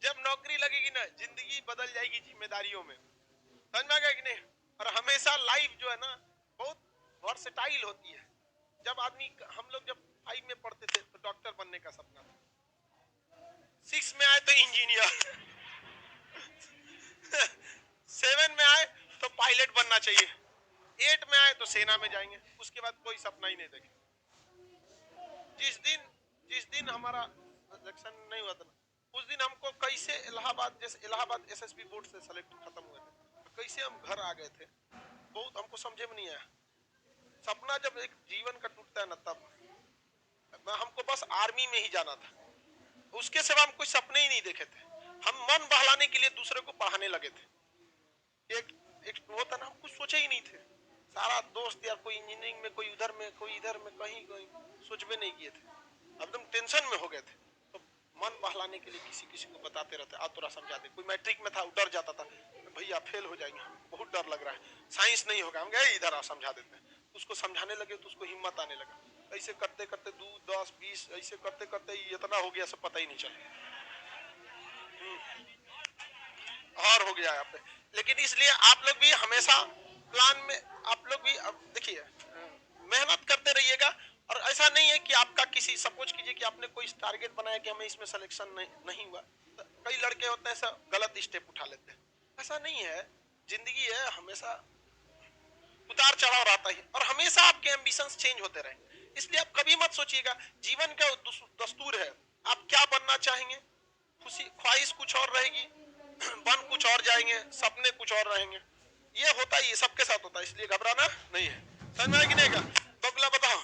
जब नौकरी लगेगी ना, जिंदगी बदल जाएगी जिम्मेदारियों में, समझ में आ गया कि नहीं? और हमेशा लाइफ जो है ना बहुत वर्सेटाइल होती है। जब आदमी, हम लोग जब 5 में पढ़ते थे तो डॉक्टर बनने का सपना था, 6 में आए तो इंजीनियर, 7 में आए तो पायलट बनना चाहिए, 8 में आए तो सेना में जाएंगे, उसके बाद कोई सपना ही नहीं देखे। जिस दिन हमारा सिलेक्शन नहीं हुआ था ना, उस दिन हमको कैसे इलाहाबाद, जैसे इलाहाबाद एसएसबी बोर्ड से सेलेक्ट खत्म हुए थे, कैसे हम घर आ गए थे, बहुत हमको समझे में नहीं आया। सपना जब एक जीवन का टूटता है ना, तब हमको बस आर्मी में ही जाना था, उसके सिवा हम कोई सपने ही नहीं देखे थे। हम मन बहलाने के लिए दूसरे को पढ़ाने लगे थे। एक वो था ना, हम कुछ सोचे ही नहीं थे। सारा दोस्त यार, कोई इंजीनियरिंग में, कोई उधर में, कोई इधर में, कहीं कहीं सोच भी नहीं किए थे। एकदम टेंशन में हो गए थे, तो मन बहलाने के लिए किसी किसी को बताते रहते, आ तोरा समझा दे। कोई मैट्रिक में था, डर जाता था, भैया फेल हो जाएंगे, बहुत डर लग रहा है, साइंस नहीं होगा। हम गए इधर, आ समझा देते हैं। उसको समझाने लगे तो उसको हिम्मत आने लगा। ऐसे करते करते 2, 10, 20 ऐसे करते करते इतना हो गया, सब पता ही नहीं चला और हो गया आप। लेकिन इसलिए आप लोग भी हमेशा प्लान में, आप लोग भी अब देखिए, मेहनत करते रहिएगा। और ऐसा नहीं है कि आपका किसी, सपोज कीजिए कि आपने कोई टारगेट बनाया कि हमें इसमें सिलेक्शन नहीं हुआ, तो कई लड़के होते हैं सब गलत स्टेप उठा लेते हैं। ऐसा नहीं है, जिंदगी है, हमेशा उतार चढ़ाव रहता है, और हमेशा आपके एम्बिशंस चेंज होते रहेंगे। इसलिए आप कभी मत सोचिएगा, जीवन का दस्तूर है, आप क्या बनना चाहेंगे, खुशी ख्वाहिश कुछ और रहेगी, बन कुछ और जाएंगे, सपने कुछ और रहेंगे। ये होता ही, सबके साथ होता है, इसलिए घबराना नहीं है। समझ में आया कि नहीं? का बगला बताओ।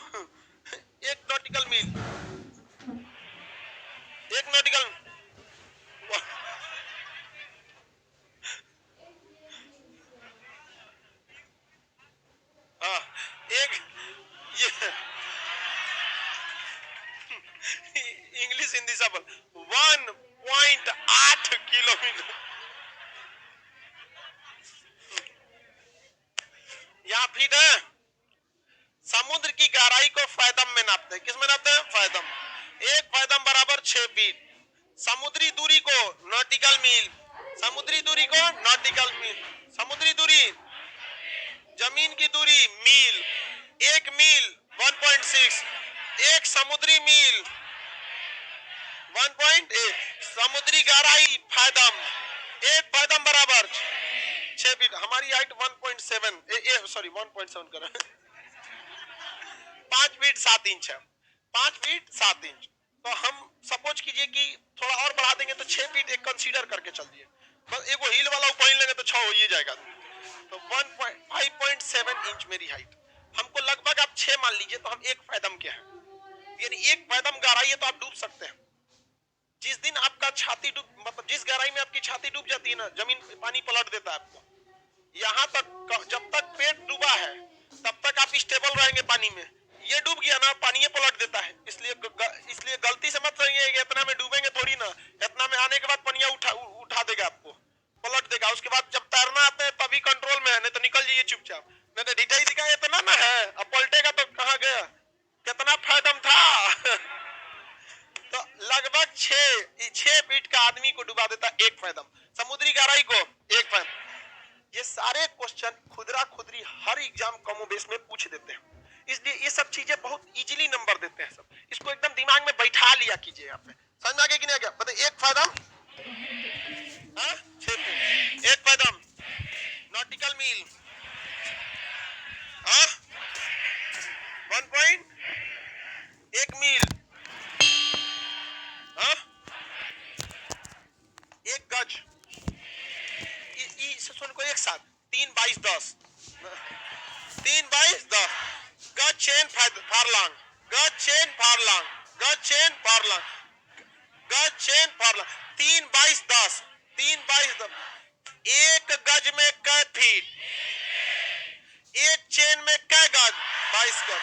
1 नॉटिकल मील, 1 नॉटिकल, हाँ, एक ये इंग्लिश हिंदी सब 1.8 किलोमीटर। यहाँ फीट है। समुद्र की गहराई को फायदम में नापते हैं, किस में नापते हैं? फायदम। 1 फायदम बराबर 6 फीट। समुद्री दूरी को नॉटिकल मील, समुद्री दूरी को नॉटिकल मील, समुद्री दूरी, जमीन की दूरी मील, एक मील 1.6, एक समुद्री मील 1.8, समुद्री गहराई फैदम, एक फैदम बराबर 6 फीट। हमारी हाइट 1.7 सॉरी 1.7 कर 5 फीट 7 इंच है, 5 फीट 7 इंच। तो हम सपोज कीजिए कि थोड़ा और बढ़ा देंगे तो 6 फीट एक कंसीडर करके चल दिए, बस एक हील वाला पहन लेंगे तो 6 हो ही जाएगा। तो 5.7 इंच मेरी हाइट, हमको लगभग आप 6 मान लीजिए तो हम एक पैदम के हैं, यानी एक पैदम गहराई है तो आप डूब सकते हैं। जिस दिन आपका छाती डूब, मतलब जिस गहराई में आपकी छाती डूब जाती है ना, जमीन पानी पलट देता है आपको। यहाँ तक जब तक पेट डूबा है तब तक आप स्टेबल रहेंगे पानी में, ये डूब गया ना पानी पलट देता है। इसलिए गलती से मत करिए कि इतना में डूबेंगे थोड़ी ना, इतना में आने के बाद पानी उठा देगा, आपको पलट देगा। उसके बाद जब तैरना आता है तभी कंट्रोल में है, नहीं तो निकल जाइए चुपचाप। नहीं तो ढिठाई दिखा इतना ना है, अब पलटेगा तो कहाँ गया, कितना फायदम था। तो लगभग 6 फीट का आदमी को डुबा देता एक फैदम, समुद्री गहराई को एक फैदम। ये सारे क्वेश्चन खुदरा खुदरी हर एग्जाम कमोबेश में पूछ देते हैं, इसलिए ये सब चीजें बहुत इजीली नंबर देते हैं सब। इसको एकदम दिमाग में बैठा लिया कीजिए। यहाँ पे समझ में आ गया कि नहीं आ गया? बताइए, एक फैदम 6 फीट, एक फैदम नॉटिकल मील 1 मील, एक गज, सुन को एक साथ 3 22 10, 3 22 10, गज चेन फारलांग, गज चेन फारलांग, गज चेन फारलांग, गज चेन फारलांग, 3 22 10, 3 22 10। एक गज में कै फीट, एक चेन में कै गज 22 गज,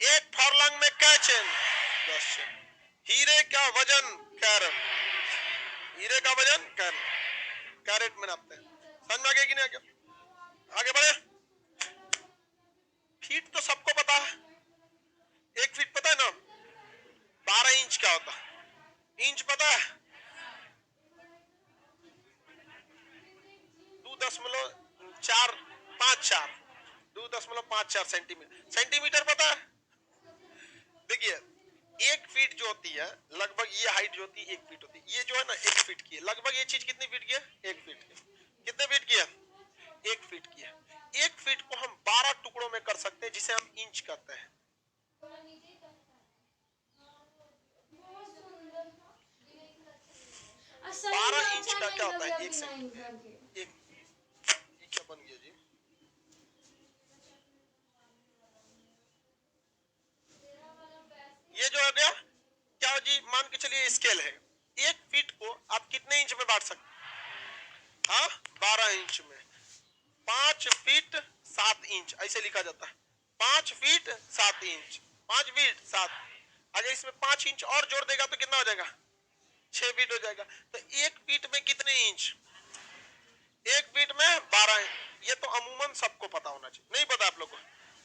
एक फारलांग में कै चेन 10 चेन। हीरे का वजन कैरेट, हीरे का वजन कैरेट में नापते हैं। समझ में आ गया कि नहीं आ गया? आगे बढ़े। फीट तो सबको पता है, एक फीट पता है ना 12 इंच क्या होता है? इंच पता है 2.454, 2.54 सेंटीमीटर। सेंटीमीटर पता है? देखिए, एक फीट जो होती है लगभग, ये हाइट जो होती है 1 फीट होती है, ये जो है ना 1 फीट की है लगभग। ये चीज कितनी फीट की है? 1 फीट की। कितने फीट की है? 1 फीट की है। 1 फीट को हम 12 टुकड़ों में कर सकते हैं, जिसे हम इंच कहते हैं। 12 इंच का क्या होता है? 1 सेंटीमीटर। एक क्या बन गया जी? ये जो हो गया क्या जी? मान के चलिए स्केल है, 1 फीट को आप कितने इंच में बांट सकते? 12 इंच में। 5 फीट 7 इंच ऐसे लिखा जाता है, 5 फीट 7 इंच, 5 फीट 7। अगर इसमें 5 इंच और जोड़ देगा तो कितना हो जाएगा? 6 फीट हो जाएगा। तो 1 फीट में कितने इंच? 1 फीट में 12 इंच। ये तो अमूमन सबको पता होना चाहिए, नहीं पता आप लोगों को?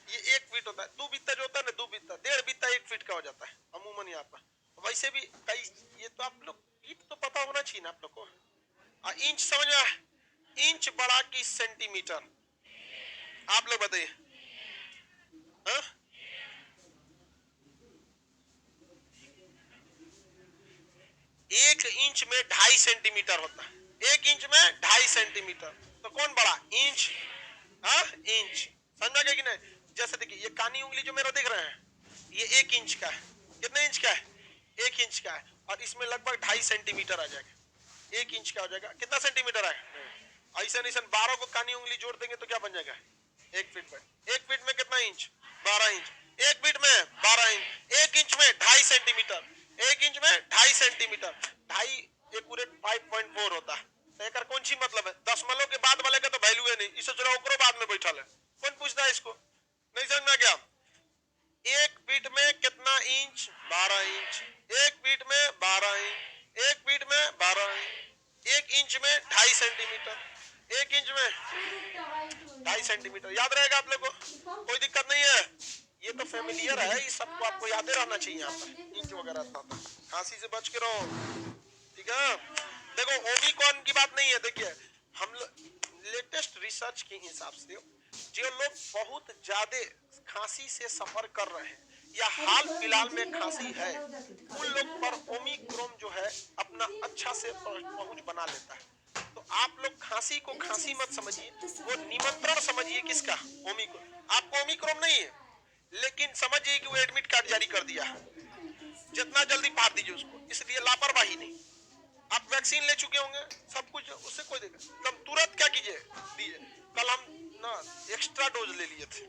ये 1 फीट होता है, 2 बित्ता जो होता है ना, 2 बित्ता 1.5 बित्ता 1 फीट का हो जाता है अमूमन यहाँ पर। वैसे भी कई, ये तो आप लोग फीट तो पता होना चाहिए ना आप लोग को। इंच समझ में? इंच बड़ा कि सेंटीमीटर? आप लोग बताइए। 1 इंच में 2.5 सेंटीमीटर होता है, 1 इंच में 2.5 सेंटीमीटर। तो कौन बड़ा? इंच। इंच। समझ में गया कि नहीं? जैसे देखिए, ये कानी उंगली जो मेरा देख रहे हैं, ये 1 इंच का है। कितने इंच का है? 1 इंच का है। और इसमें लगभग 2.5 सेंटीमीटर आ जाएगा। 1 इंच का हो जाएगा, कितना सेंटीमीटर है? ऐसा नहीं, 12 को कानी उंगली जोड़ देंगे तो क्या बन जाएगा? 1 फीट में। 1 फीट में कितना इंच? 12 इंच। 1 फीट में 12 इंच। 1 इंच में 2.5 सेंटीमीटर। 1 इंच में 2.5 सेंटीमीटर। 2.5 ये पूरे 5.4 होता है। तो एक कौन सी मतलब है? दशमलव के बाद वाले का तो वैल्यू है नहीं, इसे जरा ओकरो बाद में बैठा है। कौन पूछता है इसको? नहीं समझ में क्या? 1 फीट में कितना इंच? 12 इंच। 1 फीट में 12 इंच। 1 फीट में 12 इंच। 1 इंच में 2.5 सेंटीमीटर। 1 इंच में 2.5 सेंटीमीटर। याद रहेगा आप लोग को? कोई दिक्कत नहीं है, ये तो फेमिलियर है, ये सबको आपको याद रहना चाहिए। यहाँ पर इंच वगैरह था, खांसी से बच के रहो। ठीक है। देखो ओमिक्रॉन की बात नहीं है, देखिए हम लेटेस्ट रिसर्च के हिसाब से जो लोग बहुत ज्यादा खांसी से सफर कर रहे हैं या हाल फिलहाल में खांसी है, उन लोग पर ओमिक्रॉन जो है अपना अच्छा से पहुंच बना लेता है। तो आप लोग खांसी को खांसी मत समझिए, वो निमंत्रण समझिए। किसका? ओमिक्रॉन। आपको ओमिक्रॉन नहीं है, लेकिन समझिए कि वो एडमिट कार्ड जारी कर दिया है, जितना जल्दी पार दीजिए उसको। इसलिए लापरवाही नहीं। आप वैक्सीन ले चुके होंगे, सब कुछ, उससे कोई दिक्कत, तब तुरंत क्या कीजिए, दीजिए। कल हम ना एक्स्ट्रा डोज ले लिए थे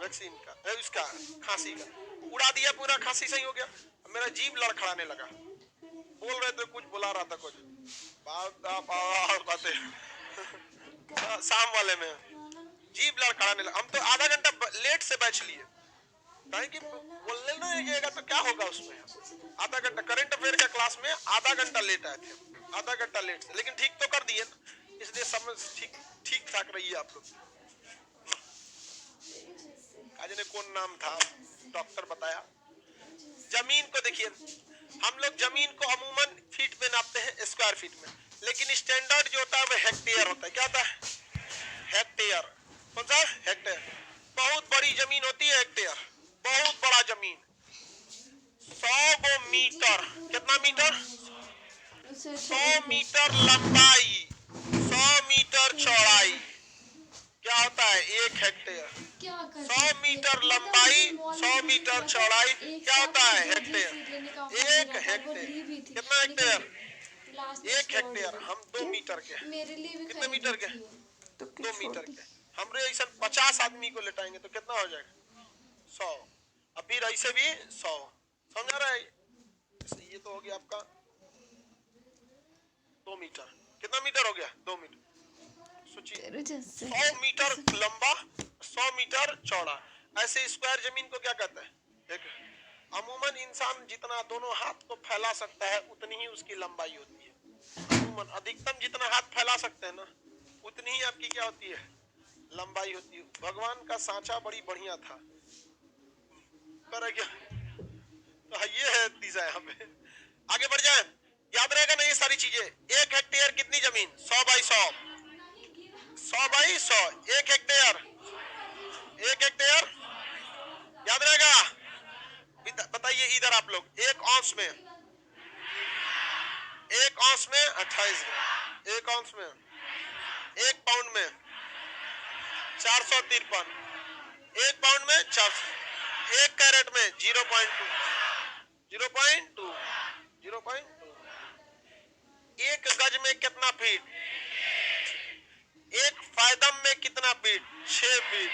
वैक्सीन का, इसका खांसी का, उड़ा दिया पूरा, खांसी सही हो गया। मेरा जीभ लड़खड़ाने लगा, बोल रहे थे कुछ, बुला रहा था कुछ, बातें शाम वाले में जीभ लड़खड़ाने लगा। हम तो आधा घंटा लेट से बैच लिए, कि बोलने लगेगा तो क्या होगा उसमें। आधा घंटा करंट अफेयर का क्लास में आधा घंटा लेट आए थे, आधा घंटा लेट से, लेकिन ठीक तो कर दिए ना, इसलिए समझ ठीक ठाक रही है आप लोग। आज ने कौन नाम था, डॉक्टर बताया। जमीन को देखिए, हम लोग जमीन को अमूमन फीट में नापते हैं, स्क्वायर फीट में, लेकिन स्टैंडर्ड जो होता है वो हेक्टेयर होता है। क्या होता है? हेक्टेयर। कौन सा? हेक्टेयर। बहुत बड़ी जमीन होती है हेक्टेयर, बहुत बड़ा जमीन। 100 मीटर, कितना मीटर? 100 मीटर लंबाई, 100 मीटर चौड़ाई, क्या होता है? 1 हेक्टेयर। 100 मीटर लंबाई, 100 मीटर चौड़ाई, क्या होता है? हेक्टेयर। 1 हेक्टेयर। कितना हेक्टेयर? 1 हेक्टेयर। हम 2 मीटर के, कितने मीटर के? 2 मीटर के। हमरे ऐसा 50 आदमी को लेटाएंगे तो कितना हो जाएगा? 100। अब फिर ऐसे भी 100, समझ रहा है? ये तो हो गया आपका 2 मीटर। कितना मीटर हो गया? 2 मीटर। सोचिए 100 मीटर लंबा, 100 मीटर चौड़ा। ऐसे स्क्वायर जमीन को क्या कहते हैं? एक अमूमन इंसान जितना दोनों हाथ को फैला सकता है उतनी ही उसकी लंबाई होती है। अमूमन अधिकतम जितना हाथ फैला सकते हैं ना, उतनी ही आपकी क्या होती है? लंबाई होती है। भगवान का सांचा बड़ी बढ़िया था, पर क्या तो ये है दिशा। यहाँ पे आगे बढ़ जाए, याद रहेगा ना ये सारी चीजें। 1 हेक्टेयर कितनी जमीन? 100 बाई 100, 100 बाई 100, 1 हेक्टेयर। 1 हेक्टेयर याद रहेगा? बताइए इधर आप लोग, 1 औंस में, 1 औंस में 28 ग्राम, 1 औंस में, 1 पाउंड में 453, 1 पाउंड में 400, 1 कैरेट में 0.2, 0.2, 0.2। 1 गज में कितना फीट? 1 फायदम में कितना फीट? 6 feet,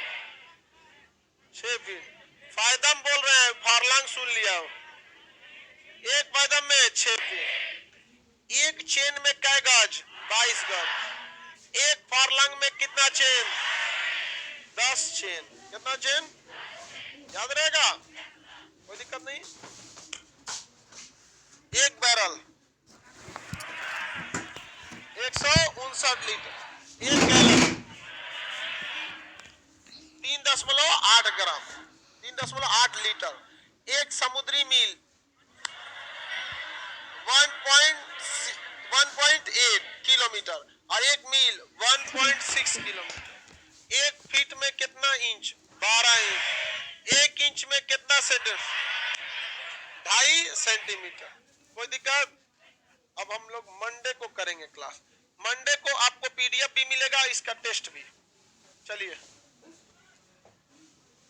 6 feet. फायदम बोल रहे हैं, फारलांग सुन लिया हो। 1 फायदम में 6 फीट। 1 चेन में कै गज? 22 गज। 1 फारलांग में कितना चेन? 10 चेन। कितना चेन? याद रहेगा, कोई दिक्कत नहीं। 1 बैरल 159 लीटर, 1 गैलन 3.8 ग्राम, 3.8 लीटर। 1 समुद्री मील 1.8 किलोमीटर और 1 मील 1.6 किलोमीटर। 1 फीट में कितना इंच? 12 इंच। 1 इंच में कितना सेंटीमीटर? 2.5 सेंटीमीटर। कोई दिक्कत? अब हम लोग मंडे को करेंगे क्लास। मंडे को आपको पीडीएफ भी मिलेगा, इसका टेस्ट भी। चलिए।